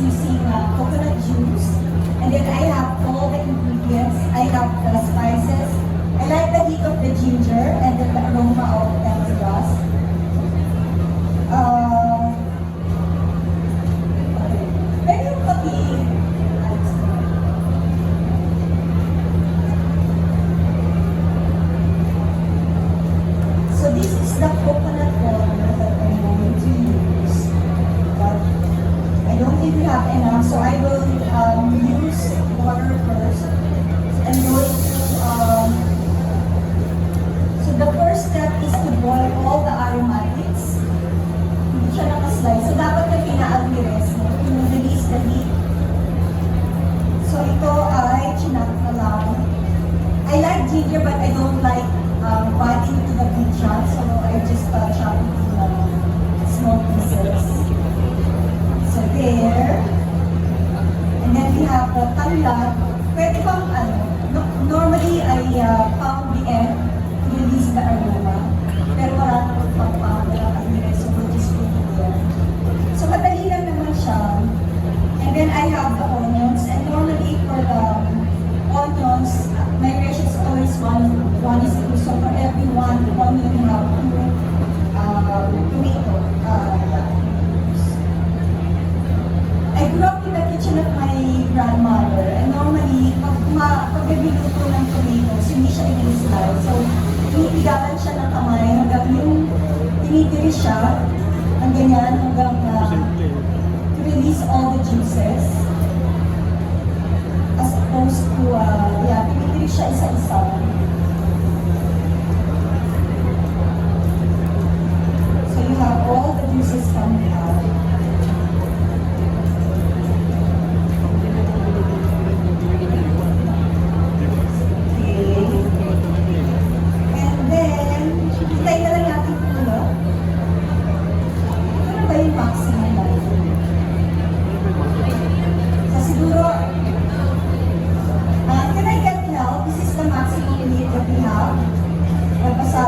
using coconut juice. And then I have all the ingredients. I have the spices. I like the heat of the ginger and then the aroma of lemongrass. Pwede yung pati. So this is the coconut water that I'm going to use. But I don't think we have enough, so I will use water first. I'm going to, so the first step is to boil all the aromatics. Hindi siya nakaslice. So dapat na pina-almires mo to release the heat. So ito ay chinat na lang. I like ginger but I don't like biting to the big chunks, so I just chop it into small pieces. So there. And then we have the tanglad. Pwede bang normally I pound the egg to release the aroma. Pero wala na kung pang-pound na lang so we'll just put it there. So madali lang naman siya. And then I have the onions. And normally for the onions, my ratio is always 1:2. So for every one onion, you have 2 tomato. I grew up in the kitchen of my grandmother, and normally, pag nagluluto ng tomatoes, hindi siya i-slice. So, tinipigalan siya ng kamay hanggang yung tinitiri siya, ang ganyan, hanggang to release all the juices. As opposed to, tinitiri siya isa-isa. So, you have all the juices coming out. Can I get help? This is the maximum weight that we have.